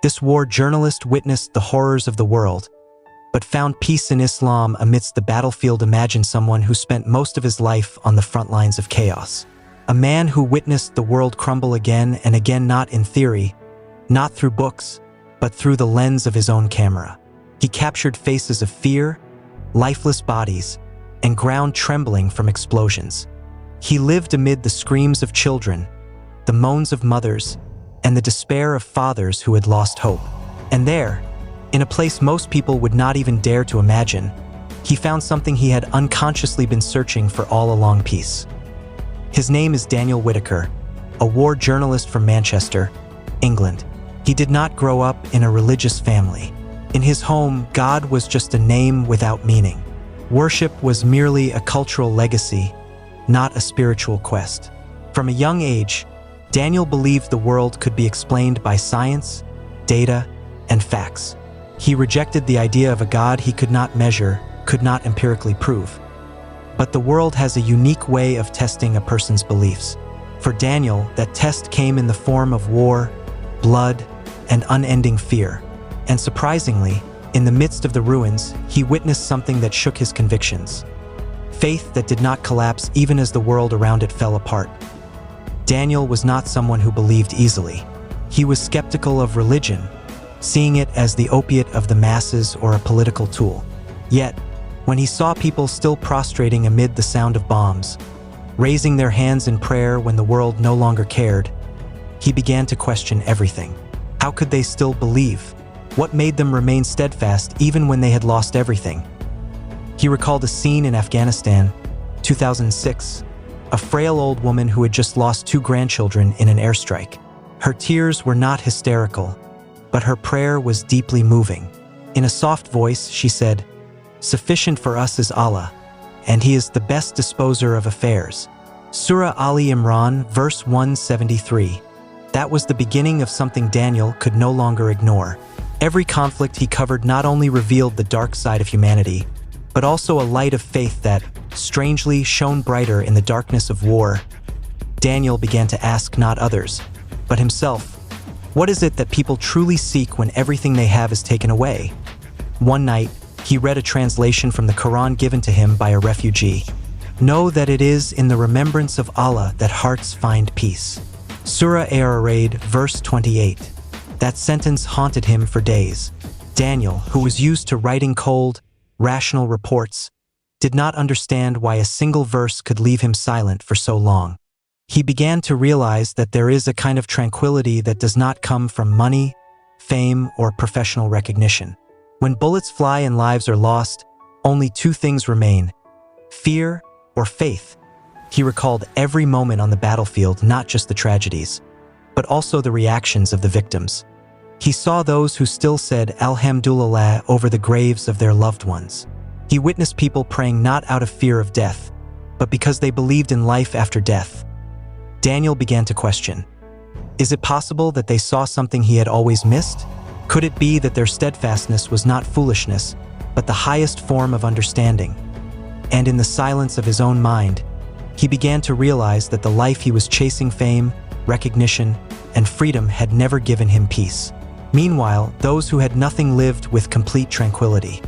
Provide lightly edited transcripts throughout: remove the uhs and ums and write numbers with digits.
This war journalist witnessed the horrors of the world, but found peace in Islam amidst the battlefield. Imagine someone who spent most of his life on the front lines of chaos. A man who witnessed the world crumble again and again, not in theory, not through books, but through the lens of his own camera. He captured faces of fear, lifeless bodies, and ground trembling from explosions. He lived amid the screams of children, the moans of mothers, and the despair of fathers who had lost hope. And there, in a place most people would not even dare to imagine, he found something he had unconsciously been searching for all along: peace. His name is Daniel Whitaker, a war journalist from Manchester, England. He did not grow up in a religious family. In his home, God was just a name without meaning. Worship was merely a cultural legacy, not a spiritual quest. From a young age, Daniel believed the world could be explained by science, data, and facts. He rejected the idea of a God he could not measure, could not empirically prove. But the world has a unique way of testing a person's beliefs. For Daniel, that test came in the form of war, blood, and unending fear. And surprisingly, in the midst of the ruins, he witnessed something that shook his convictions. Faith that did not collapse even as the world around it fell apart. Daniel was not someone who believed easily. He was skeptical of religion, seeing it as the opiate of the masses or a political tool. Yet, when he saw people still prostrating amid the sound of bombs, raising their hands in prayer when the world no longer cared, he began to question everything. How could they still believe? What made them remain steadfast even when they had lost everything? He recalled a scene in Afghanistan, 2006, a frail old woman who had just lost 2 grandchildren in an airstrike. Her tears were not hysterical, but her prayer was deeply moving. In a soft voice, she said, "Sufficient for us is Allah, and He is the best disposer of affairs." Surah Ali Imran, verse 173. That was the beginning of something Daniel could no longer ignore. Every conflict he covered not only revealed the dark side of humanity, but also a light of faith that, strangely, shone brighter in the darkness of war. Daniel began to ask not others, but himself, what is it that people truly seek when everything they have is taken away? One night, he read a translation from the Quran given to him by a refugee. Know that it is in the remembrance of Allah that hearts find peace. Surah Ar-Raid, verse 28. That sentence haunted him for days. Daniel, who was used to writing cold, rational reports, did not understand why a single verse could leave him silent for so long. He began to realize that there is a kind of tranquility that does not come from money, fame, or professional recognition. When bullets fly and lives are lost, only 2 things remain: fear or faith. He recalled every moment on the battlefield, not just the tragedies, but also the reactions of the victims. He saw those who still said Alhamdulillah over the graves of their loved ones. He witnessed people praying not out of fear of death, but because they believed in life after death. Daniel began to question, is it possible that they saw something he had always missed? Could it be that their steadfastness was not foolishness, but the highest form of understanding? And in the silence of his own mind, he began to realize that the life he was chasing, fame, recognition, and freedom, had never given him peace. Meanwhile, those who had nothing lived with complete tranquility.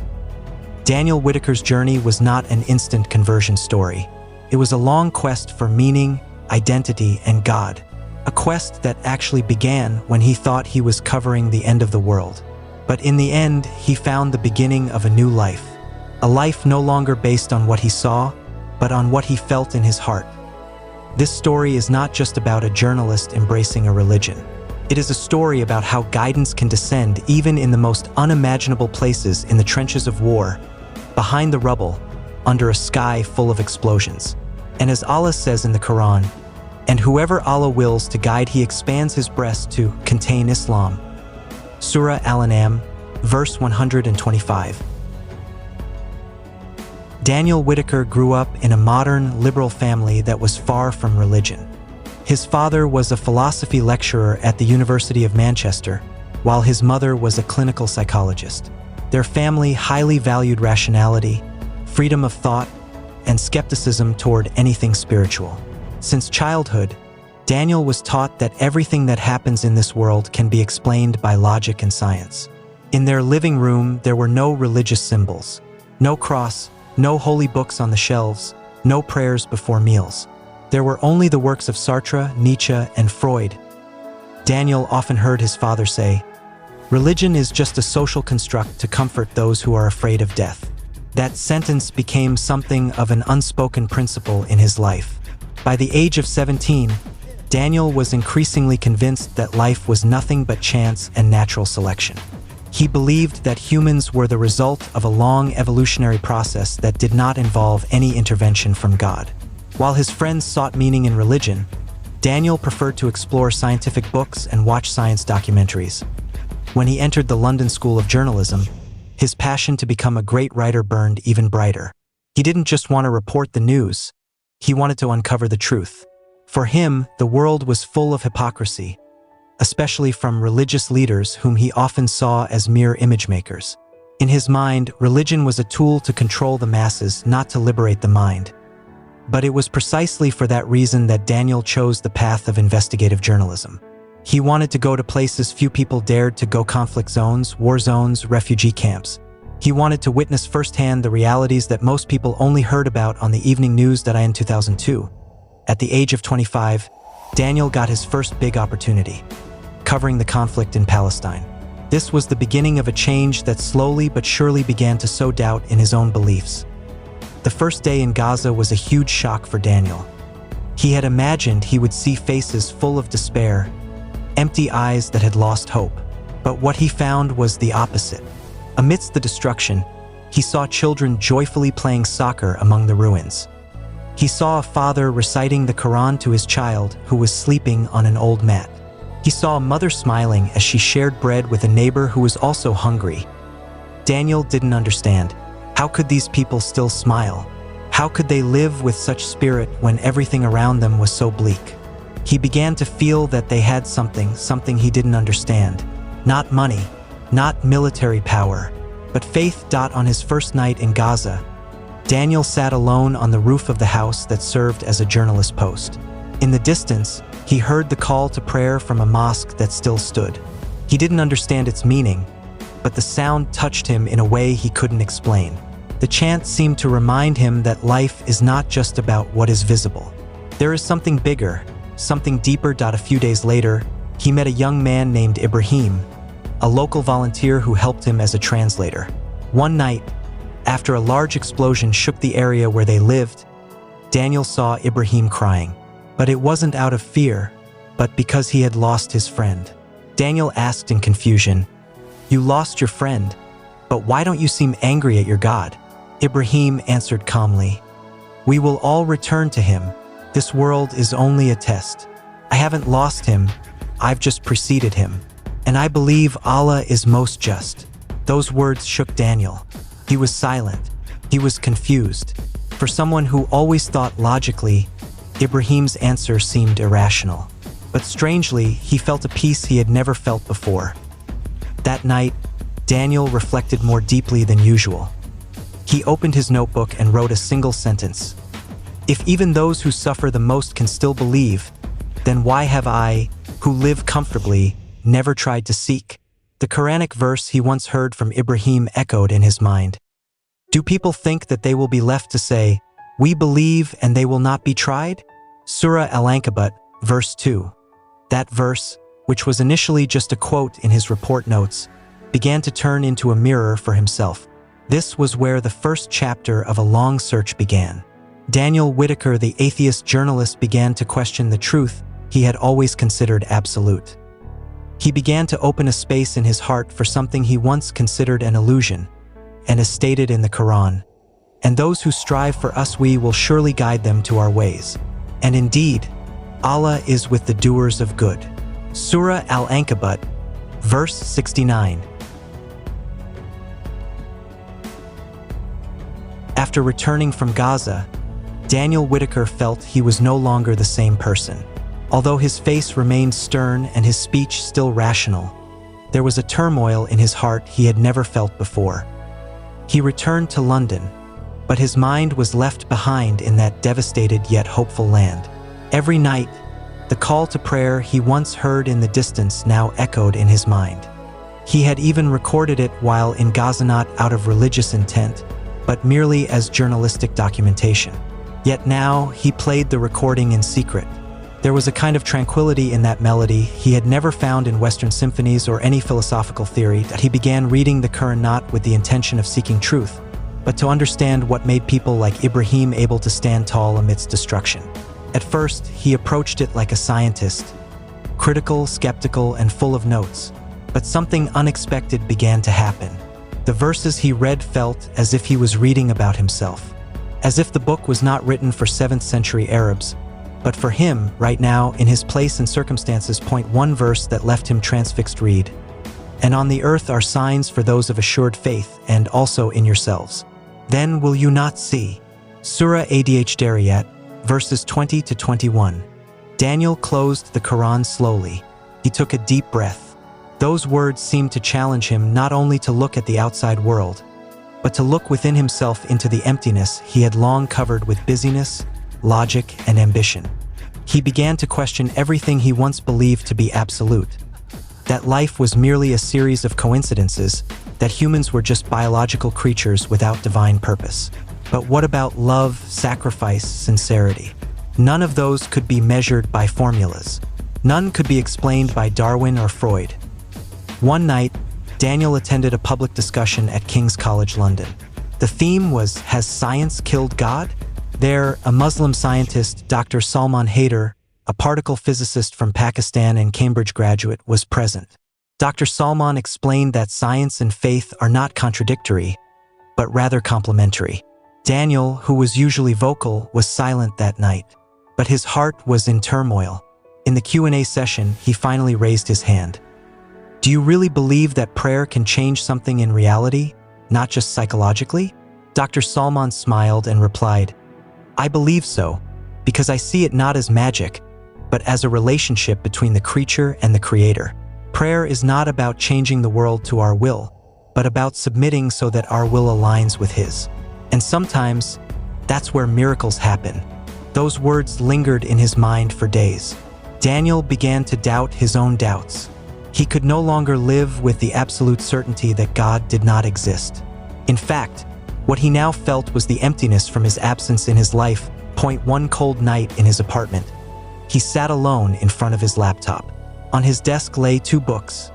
Daniel Whitaker's journey was not an instant conversion story. It was a long quest for meaning, identity, and God. A quest that actually began when he thought he was covering the end of the world. But in the end, he found the beginning of a new life. A life no longer based on what he saw, but on what he felt in his heart. This story is not just about a journalist embracing a religion. It is a story about how guidance can descend even in the most unimaginable places, in the trenches of war, behind the rubble, under a sky full of explosions. And as Allah says in the Quran, and whoever Allah wills to guide, He expands His breast to contain Islam. Surah Al-An'am, verse 125. Daniel Whitaker grew up in a modern, liberal family that was far from religion. His father was a philosophy lecturer at the University of Manchester, while his mother was a clinical psychologist. Their family highly valued rationality, freedom of thought, and skepticism toward anything spiritual. Since childhood, Daniel was taught that everything that happens in this world can be explained by logic and science. In their living room, there were no religious symbols, no cross, no holy books on the shelves, no prayers before meals. There were only the works of Sartre, Nietzsche, and Freud. Daniel often heard his father say, "Religion is just a social construct to comfort those who are afraid of death." That sentence became something of an unspoken principle in his life. By the age of 17, Daniel was increasingly convinced that life was nothing but chance and natural selection. He believed that humans were the result of a long evolutionary process that did not involve any intervention from God. While his friends sought meaning in religion, Daniel preferred to explore scientific books and watch science documentaries. When he entered the London School of Journalism, his passion to become a great writer burned even brighter. He didn't just want to report the news, he wanted to uncover the truth. For him, the world was full of hypocrisy, especially from religious leaders whom he often saw as mere image makers. In his mind, religion was a tool to control the masses, not to liberate the mind. But it was precisely for that reason that Daniel chose the path of investigative journalism. He wanted to go to places few people dared to go: conflict zones, war zones, refugee camps. He wanted to witness firsthand the realities that most people only heard about on the evening news. In 2002, at the age of 25, Daniel got his first big opportunity, covering the conflict in Palestine. This was the beginning of a change that slowly but surely began to sow doubt in his own beliefs. The first day in Gaza was a huge shock for Daniel. He had imagined he would see faces full of despair, empty eyes that had lost hope. But what he found was the opposite. Amidst the destruction, he saw children joyfully playing soccer among the ruins. He saw a father reciting the Quran to his child who was sleeping on an old mat. He saw a mother smiling as she shared bread with a neighbor who was also hungry. Daniel didn't understand. How could these people still smile? How could they live with such spirit when everything around them was so bleak? He began to feel that they had something he didn't understand. Not money, not military power, but faith. On his first night in Gaza, Daniel sat alone on the roof of the house that served as a journalist post. In the distance, he heard the call to prayer from a mosque that still stood. He didn't understand its meaning, but the sound touched him in a way he couldn't explain. The chant seemed to remind him that life is not just about what is visible. There is something bigger, something deeper. A few days later, he met a young man named Ibrahim, a local volunteer who helped him as a translator. One night, after a large explosion shook the area where they lived, Daniel saw Ibrahim crying. But it wasn't out of fear, but because he had lost his friend. Daniel asked in confusion, "You lost your friend, but why don't you seem angry at your God?" Ibrahim answered calmly, "We will all return to him. This world is only a test. I haven't lost him, I've just preceded him. And I believe Allah is most just." Those words shook Daniel. He was silent. He was confused. For someone who always thought logically, Ibrahim's answer seemed irrational. But strangely, he felt a peace he had never felt before. That night, Daniel reflected more deeply than usual. He opened his notebook and wrote a single sentence. "If even those who suffer the most can still believe, then why have I, who live comfortably, never tried to seek?" The Quranic verse he once heard from Ibrahim echoed in his mind. Do people think that they will be left to say, "We believe and they will not be tried"? Surah Al-Ankabut, verse 2. That verse, which was initially just a quote in his report notes, began to turn into a mirror for himself. This was where the first chapter of a long search began. Daniel Whitaker, the atheist journalist, began to question the truth he had always considered absolute. He began to open a space in his heart for something he once considered an illusion, and as stated in the Quran, "And those who strive for us, we will surely guide them to our ways. And indeed, Allah is with the doers of good." Surah Al-Ankabut, verse 69. After returning from Gaza, Daniel Whitaker felt he was no longer the same person. Although his face remained stern and his speech still rational, there was a turmoil in his heart he had never felt before. He returned to London, but his mind was left behind in that devastated yet hopeful land. Every night, The call to prayer he once heard in the distance now echoed in his mind. He had even recorded it while in Gaza, not out of religious intent, but merely as journalistic documentation. Yet now he played the recording in secret. There was a kind of tranquility in that melody he had never found in Western symphonies or any philosophical theory that he began reading the Quran not with the intention of seeking truth, but to understand what made people like Ibrahim able to stand tall amidst destruction. At first, he approached it like a scientist, critical, skeptical, and full of notes. But something unexpected began to happen. The verses he read felt as if he was reading about himself, as if the book was not written for 7th century Arabs, but for him, right now, in his place and circumstances. One verse that left him transfixed read, "And on the earth are signs for those of assured faith, and also in yourselves. Then will you not see?" Surah Ad-Dariyat, verses 20 to 21. Daniel closed the Quran slowly. He took a deep breath. Those words seemed to challenge him not only to look at the outside world, but to look within himself into the emptiness he had long covered with busyness, logic, and ambition. He began to question everything he once believed to be absolute. That life was merely a series of coincidences, that humans were just biological creatures without divine purpose. But what about love, sacrifice, sincerity? None of those could be measured by formulas. None could be explained by Darwin or Freud. One night, Daniel attended a public discussion at King's College London. The theme was, "Has science killed God?" There, a Muslim scientist, Dr. Salman Haider, a particle physicist from Pakistan and Cambridge graduate, was present. Dr. Salman explained that science and faith are not contradictory, but rather complementary. Daniel, who was usually vocal, was silent that night, but his heart was in turmoil. In the Q&A session, he finally raised his hand. "Do you really believe that prayer can change something in reality, not just psychologically?" Dr. Salman smiled and replied, "I believe so, because I see it not as magic, but as a relationship between the creature and the creator. Prayer is not about changing the world to our will, but about submitting so that our will aligns with His. And sometimes, that's where miracles happen." Those words lingered in his mind for days. Daniel began to doubt his own doubts. He could no longer live with the absolute certainty that God did not exist. In fact, what he now felt was the emptiness from his absence in his life. One cold night in his apartment, he sat alone in front of his laptop. On his desk lay 2 books.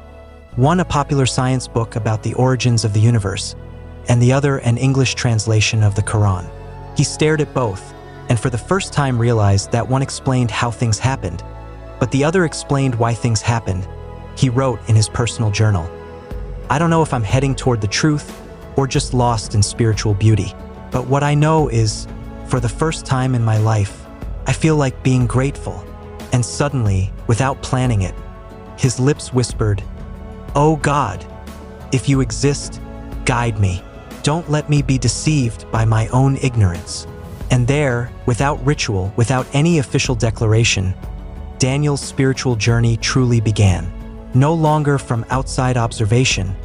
One a popular science book about the origins of the universe, and the other an English translation of the Quran. He stared at both, and for the first time realized that one explained how things happened, but the other explained why things happened. He wrote in his personal journal, "I don't know if I'm heading toward the truth or just lost in spiritual beauty, but what I know is, for the first time in my life, I feel like being grateful." And suddenly, without planning it, his lips whispered, "Oh God, if you exist, guide me. Don't let me be deceived by my own ignorance." And there, without ritual, without any official declaration, Daniel's spiritual journey truly began. No longer from outside observation,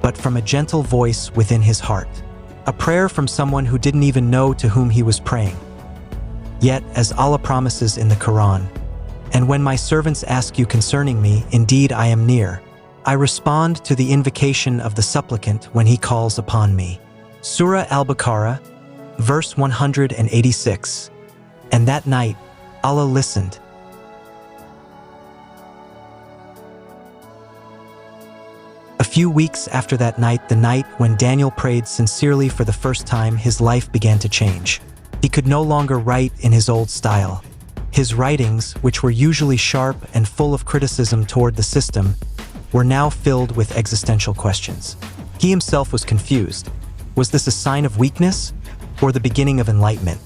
but from a gentle voice within his heart. A prayer from someone who didn't even know to whom he was praying. Yet, as Allah promises in the Quran, "And when my servants ask you concerning me, indeed I am near. I respond to the invocation of the supplicant when he calls upon me." Surah Al-Baqarah, verse 186. And that night, Allah listened. A few weeks after that night, the night when Daniel prayed sincerely for the first time, his life began to change. He could no longer write in his old style. His writings, which were usually sharp and full of criticism toward the system, were now filled with existential questions. He himself was confused. Was this a sign of weakness or the beginning of enlightenment?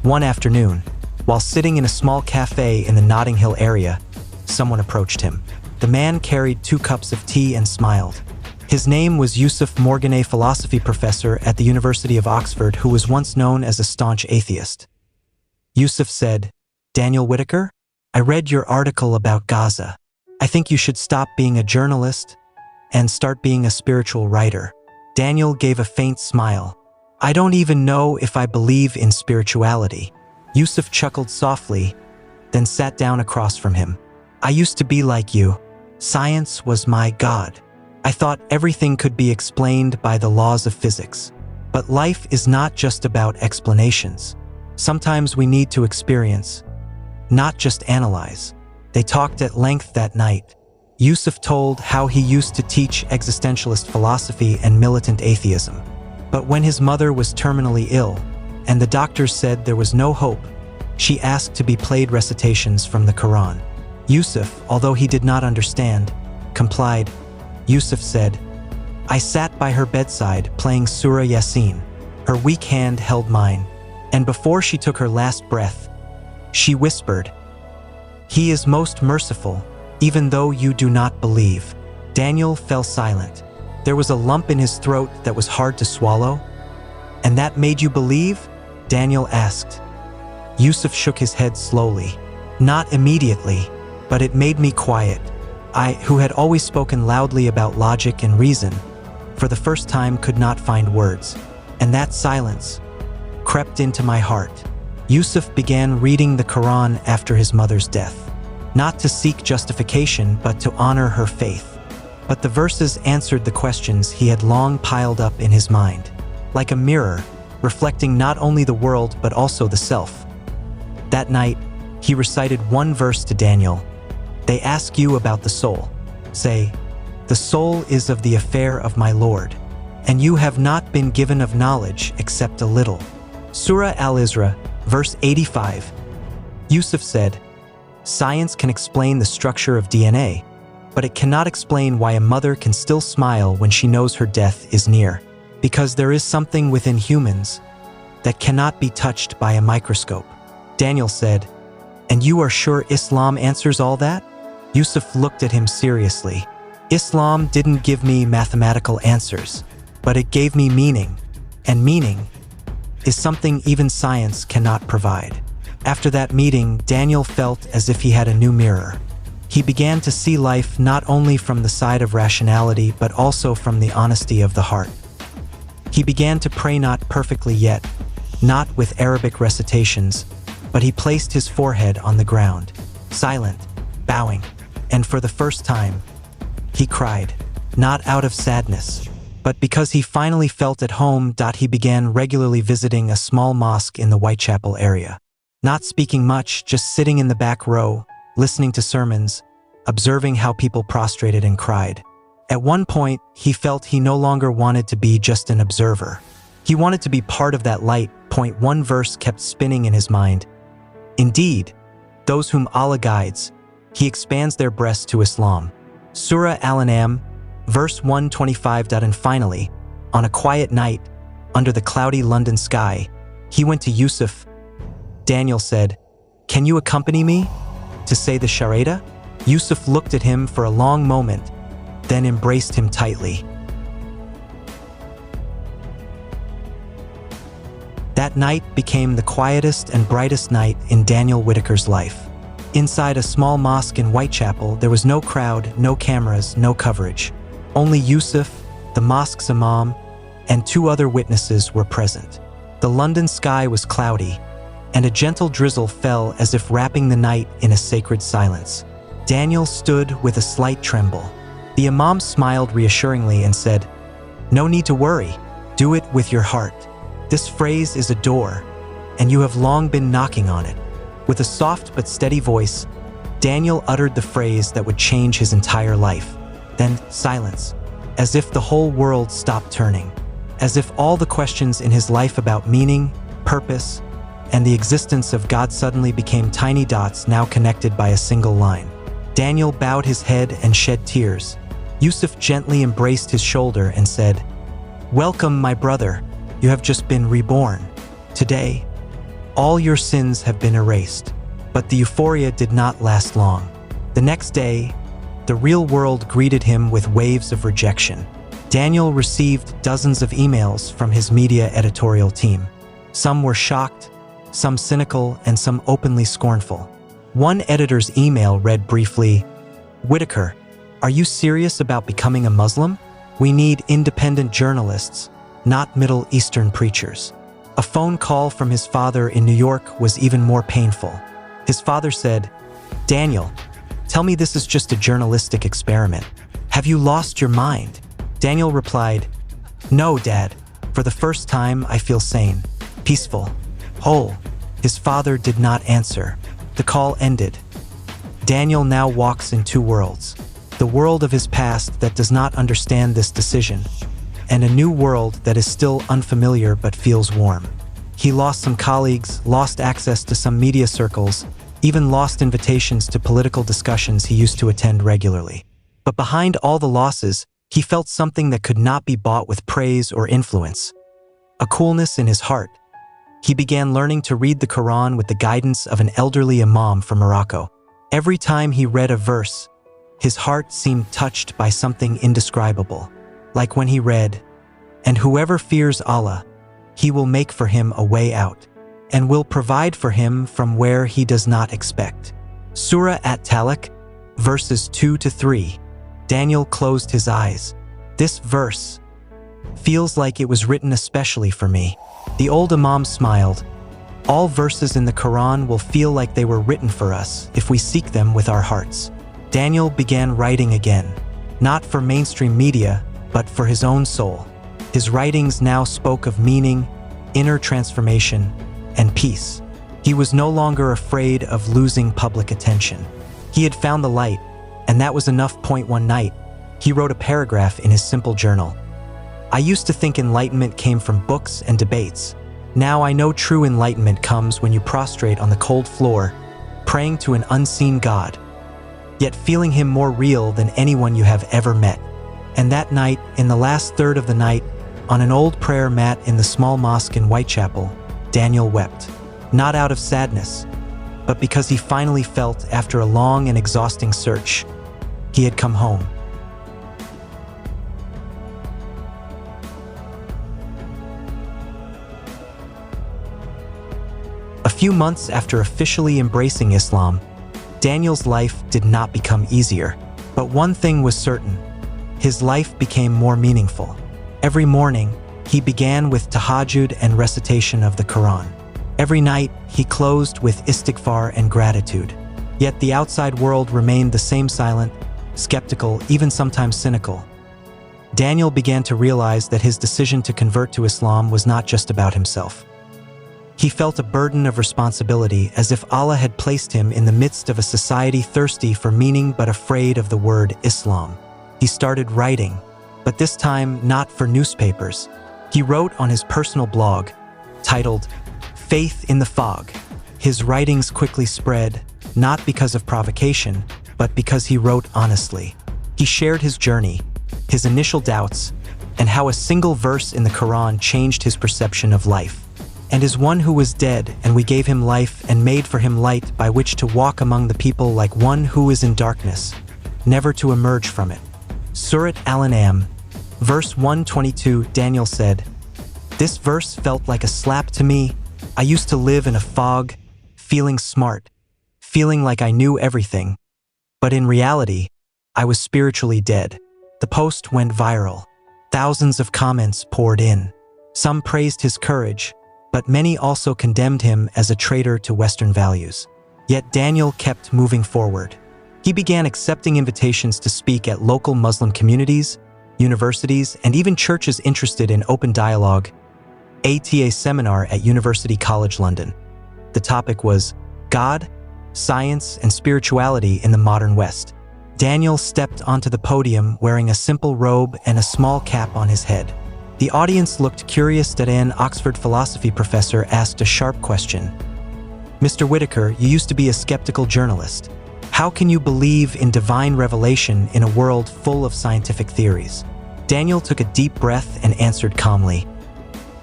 One afternoon, while sitting in a small cafe in the Notting Hill area, someone approached him. The man carried 2 cups of tea and smiled. His name was Yusuf Morgan, a philosophy professor at the University of Oxford who was once known as a staunch atheist. Yusuf said, "Daniel Whitaker, I read your article about Gaza. I think you should stop being a journalist and start being a spiritual writer." Daniel gave a faint smile. "I don't even know if I believe in spirituality." Yusuf chuckled softly. then sat down across from him. "I used to be like you. Science was my god. I thought everything could be explained by the laws of physics. But life is not just about explanations. Sometimes we need to experience, not just analyze." They talked at length that night. Yusuf told how he used to teach existentialist philosophy and militant atheism. But when his mother was terminally ill, and the doctors said there was no hope, she asked to be played recitations from the Quran. Yusuf, although he did not understand, complied. Yusuf said, "I sat by her bedside playing Surah Yasin. Her weak hand held mine, and before she took her last breath, she whispered, 'He is most merciful, even though you do not believe.'" Daniel fell silent. There was a lump in his throat that was hard to swallow. "And that made you believe?" Daniel asked. Yusuf shook his head slowly. "Not immediately, but it made me quiet. I, who had always spoken loudly about logic and reason, for the first time could not find words. And that silence crept into my heart." Yusuf began reading the Quran after his mother's death, not to seek justification but to honor her faith. But the verses answered the questions he had long piled up in his mind, like a mirror, reflecting not only the world but also the self. That night, he recited one verse to Daniel. "They ask you about the soul. Say, 'The soul is of the affair of my Lord, and you have not been given of knowledge except a little.'" Surah Al-Isra, verse 85. Yusuf said, "Science can explain the structure of DNA, but it cannot explain why a mother can still smile when she knows her death is near, because there is something within humans that cannot be touched by a microscope." Daniel said, "And you are sure Islam answers all that?" Yusuf looked at him seriously. "Islam didn't give me mathematical answers, but it gave me meaning, and meaning is something even science cannot provide." After that meeting, Daniel felt as if he had a new mirror. He began to see life not only from the side of rationality but also from the honesty of the heart. He began to pray not perfectly yet, not with Arabic recitations, but he placed his forehead on the ground, silent, bowing, and for the first time, he cried, not out of sadness, but because he finally felt at home. He began regularly visiting a small mosque in the Whitechapel area. Not speaking much, just sitting in the back row, listening to sermons, observing how people prostrated and cried. At one point, he felt he no longer wanted to be just an observer. He wanted to be part of that light. One verse kept spinning in his mind. "Indeed, those whom Allah guides, He expands their breasts to Islam." Surah Al-An'am, verse 125. And finally, on a quiet night, under the cloudy London sky, he went to Yusuf. Daniel said, "Can you accompany me to say the Shahada?" Yusuf looked at him for a long moment, then embraced him tightly. That night became the quietest and brightest night in Daniel Whitaker's life. Inside a small mosque in Whitechapel, there was no crowd, no cameras, no coverage. Only Yusuf, the mosque's imam, and 2 other witnesses were present. The London sky was cloudy, and a gentle drizzle fell as if wrapping the night in a sacred silence. Daniel stood with a slight tremble. The imam smiled reassuringly and said, "No need to worry. Do it with your heart. This phrase is a door, and you have long been knocking on it." With a soft but steady voice, Daniel uttered the phrase that would change his entire life. Then silence, as if the whole world stopped turning, as if all the questions in his life about meaning, purpose, and the existence of God suddenly became tiny dots now connected by a single line. Daniel bowed his head and shed tears. Yusuf gently embraced his shoulder and said, "Welcome, my brother. You have just been reborn. Today, all your sins have been erased." But the euphoria did not last long. The next day, the real world greeted him with waves of rejection. Daniel received dozens of emails from his media editorial team. Some were shocked, some cynical, and some openly scornful. One editor's email read briefly, "Whitaker, are you serious about becoming a Muslim? We need independent journalists, not Middle Eastern preachers." A phone call from his father in New York was even more painful. His father said, "Daniel, tell me this is just a journalistic experiment. Have you lost your mind?" Daniel replied, "No, Dad. For the first time, I feel sane, peaceful, whole." His father did not answer. The call ended. Daniel now walks in two worlds: the world of his past that does not understand this decision, and a new world that is still unfamiliar but feels warm. He lost some colleagues, lost access to some media circles, even lost invitations to political discussions he used to attend regularly. But behind all the losses, he felt something that could not be bought with praise or influence: a coolness in his heart. He began learning to read the Quran with the guidance of an elderly imam from Morocco. Every time he read a verse, his heart seemed touched by something indescribable, like when he read, "And whoever fears Allah, He will make for him a way out, and will provide for him from where he does not expect." Surah At-Talaq, verses 2-3. Daniel closed his eyes. This verse feels like it was written especially for me. The old imam smiled. All verses in the Quran will feel like they were written for us if we seek them with our hearts. Daniel began writing again, not for mainstream media, but for his own soul. His writings now spoke of meaning, inner transformation, and peace. He was no longer afraid of losing public attention. He had found the light, and that was enough. One night, he wrote a paragraph in his simple journal. "I used to think enlightenment came from books and debates. Now I know true enlightenment comes when you prostrate on the cold floor, praying to an unseen God, yet feeling him more real than anyone you have ever met." And that night, in the last third of the night, on an old prayer mat in the small mosque in Whitechapel, Daniel wept, not out of sadness, but because he finally felt, after a long and exhausting search, he had come home. A few months after officially embracing Islam, Daniel's life did not become easier. But one thing was certain: his life became more meaningful. Every morning, he began with tahajjud and recitation of the Quran. Every night, he closed with istighfar and gratitude. Yet the outside world remained the same: silent, skeptical, even sometimes cynical. Daniel began to realize that his decision to convert to Islam was not just about himself. He felt a burden of responsibility, as if Allah had placed him in the midst of a society thirsty for meaning but afraid of the word Islam. He started writing, but this time not for newspapers. He wrote on his personal blog, titled "Faith in the Fog." His writings quickly spread, not because of provocation, but because he wrote honestly. He shared his journey, his initial doubts, and how a single verse in the Quran changed his perception of life. "And as one who was dead, and we gave him life and made for him light by which to walk among the people like one who is in darkness, never to emerge from it." Surat Al-An'am, verse 122. Daniel said, "This verse felt like a slap to me. I used to live in a fog, feeling smart, feeling like I knew everything. But in reality, I was spiritually dead." The post went viral. Thousands of comments poured in. Some praised his courage, but many also condemned him as a traitor to Western values. Yet Daniel kept moving forward. He began accepting invitations to speak at local Muslim communities, universities, and even churches interested in open dialogue. A seminar at University College London. The topic was God, Science, and Spirituality in the Modern West. Daniel stepped onto the podium wearing a simple robe and a small cap on his head. The audience looked curious as an Oxford philosophy professor asked a sharp question. "Mr. Whitaker, you used to be a skeptical journalist. How can you believe in divine revelation in a world full of scientific theories?" Daniel took a deep breath and answered calmly,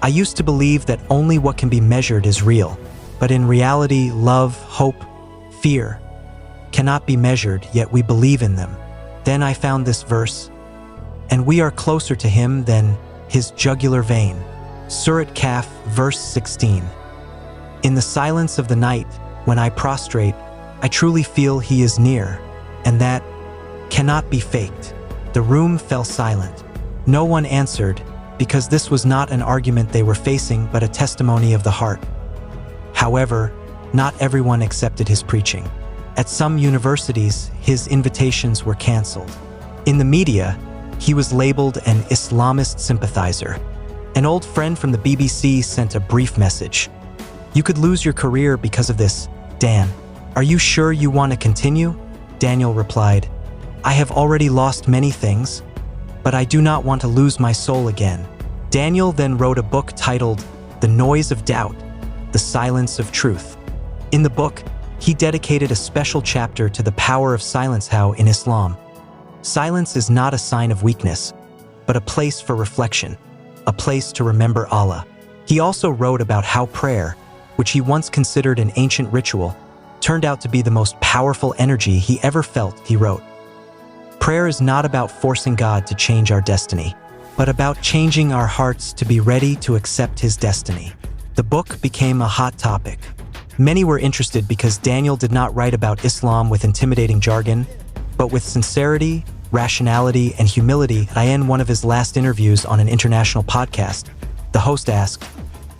"I used to believe that only what can be measured is real, but in reality, love, hope, fear cannot be measured, yet we believe in them. Then I found this verse, and we are closer to him than his jugular vein." Surat Kaf, verse 16. "In the silence of the night, when I prostrate, I truly feel he is near, and that cannot be faked." The room fell silent. No one answered, because this was not an argument they were facing, but a testimony of the heart. However, not everyone accepted his preaching. At some universities, his invitations were canceled. In the media, he was labeled an Islamist sympathizer. An old friend from the BBC sent a brief message. "You could lose your career because of this, Dan. Are you sure you want to continue?" Daniel replied, "I have already lost many things, but I do not want to lose my soul again." Daniel then wrote a book titled The Noise of Doubt, The Silence of Truth. In the book, he dedicated a special chapter to the power of silence, how in Islam, silence is not a sign of weakness, but a place for reflection, a place to remember Allah. He also wrote about how prayer, which he once considered an ancient ritual, turned out to be the most powerful energy he ever felt. He wrote, "Prayer is not about forcing God to change our destiny, but about changing our hearts to be ready to accept his destiny." The book became a hot topic. Many were interested because Daniel did not write about Islam with intimidating jargon, but with sincerity, rationality, and humility. In one of his last interviews on an international podcast, the host asked,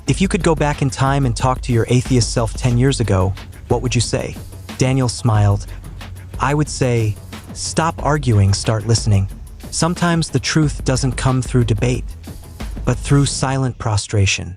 "If you could go back in time and talk to your atheist self 10 years ago, what would you say?" Daniel smiled. "I would say, stop arguing, start listening. Sometimes the truth doesn't come through debate, but through silent prostration."